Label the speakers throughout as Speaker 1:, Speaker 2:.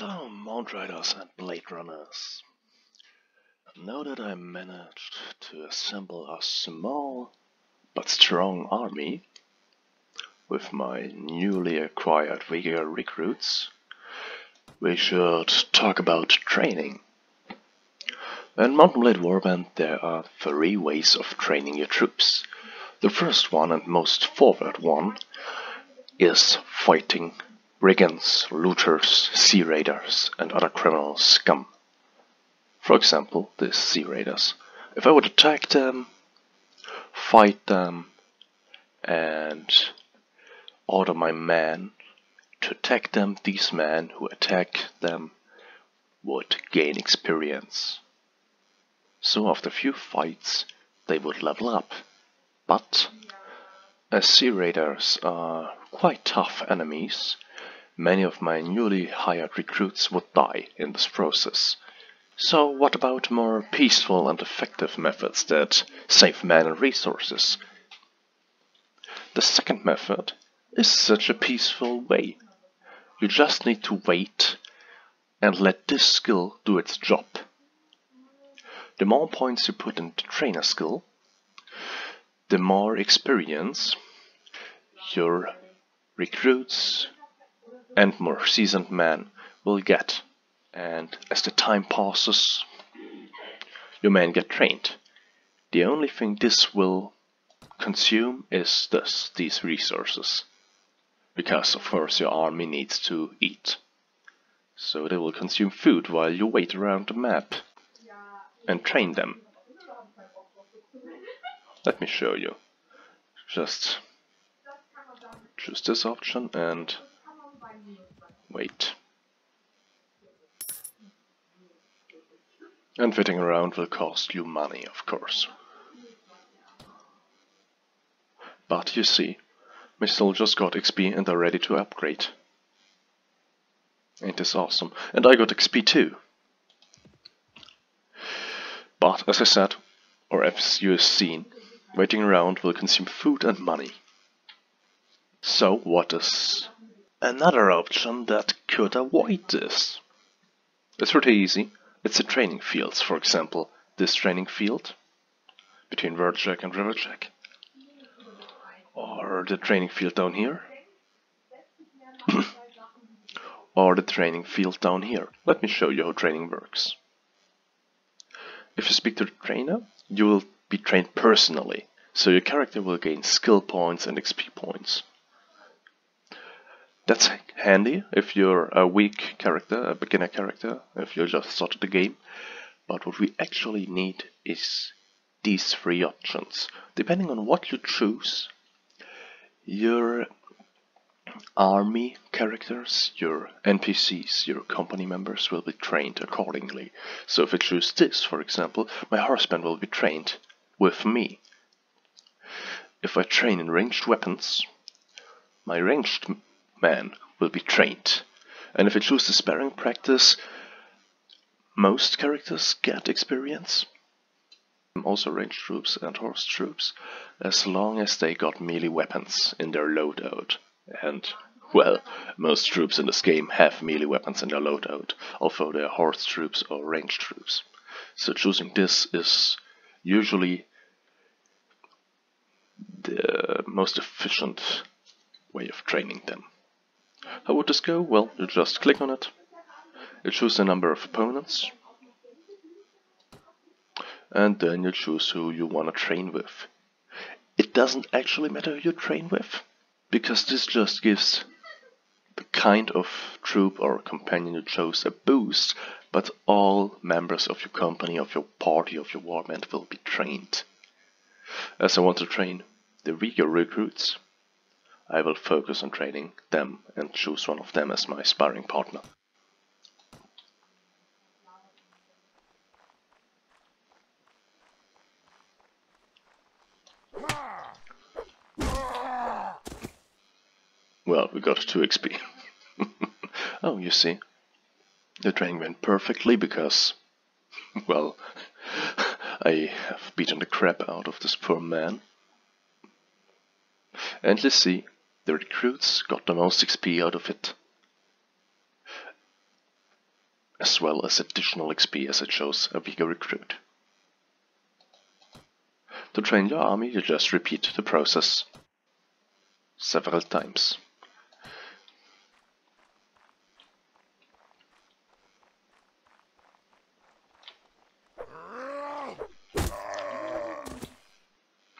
Speaker 1: So, Mount Riders and Blade Runners. Now that I managed to assemble a small but strong army with my newly acquired Vega recruits, we should talk about training. In Mount Blade Warband there are 3 ways of training your troops. The first one and most forward one is fighting brigands, looters, sea raiders and other criminal scum. For example, the sea raiders. If I would attack them, fight them and order my men to attack them, these men who attack them would gain experience. So after a few fights they would level up. But as sea raiders are quite tough enemies, many of my newly hired recruits would die in this process. So what about more peaceful and effective methods that save men and resources? The second method is such a peaceful way. You just need to wait and let this skill do its job. The more points you put into trainer skill, the more experience your recruits and more seasoned men will get. And as the time passes, your men get trained. The only thing this will consume is these resources. Because of course your army needs to eat. So they will consume food while you wait around the map and train them. Let me show you. Just choose this option and wait. And waiting around will cost you money, of course. But you see, my soldiers got XP and are ready to upgrade. Ain't this awesome? And I got XP too. But as I said, or as you have seen, waiting around will consume food and money. So what is another option that could avoid this? It's pretty easy. It's the training fields, for example, this training field between Wordjack and Riverjack, or the training field down here, or the training field down here. Let me show you how training works. If you speak to the trainer, you will be trained personally, so your character will gain skill points and XP points. That's handy if you're a weak character, a beginner character, if you just started the game. But what we actually need is these 3 options. Depending on what you choose, your army characters, your NPCs, your company members will be trained accordingly. So if I choose this, for example, my horseman will be trained with me. If I train in ranged weapons, my ranged man will be trained. And if I choose the sparring practice, most characters get experience. Also ranged troops and horse troops, as long as they got melee weapons in their loadout. And, well, most troops in this game have melee weapons in their loadout, although they are horse troops or ranged troops. So choosing this is usually the most efficient way of training them. How would this go? Well, you just click on it, you choose the number of opponents, and then you choose who you want to train with. It doesn't actually matter who you train with, because this just gives the kind of troop or companion you chose a boost, but all members of your company, of your party, of your warband will be trained. As I want to train the weaker recruits, I will focus on training them and choose one of them as my sparring partner. Well, we got 2 XP. Oh, you see, the training went perfectly because, well, I have beaten the crap out of this poor man. And you see, the recruits got the most XP out of it. as well as additional XP as I chose a bigger recruit. To train your army, you just repeat the process several times.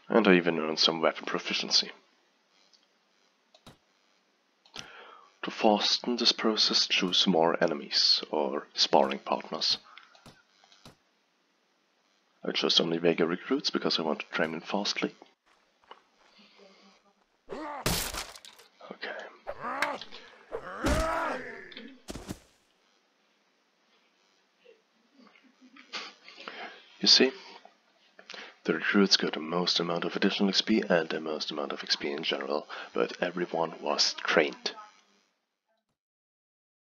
Speaker 1: And I even earned some weapon proficiency. To fasten this process, choose more enemies or sparring partners. I chose only Vega recruits because I want to train them fastly. Okay. You see, the recruits got the most amount of additional XP and the most amount of XP in general, but everyone was trained.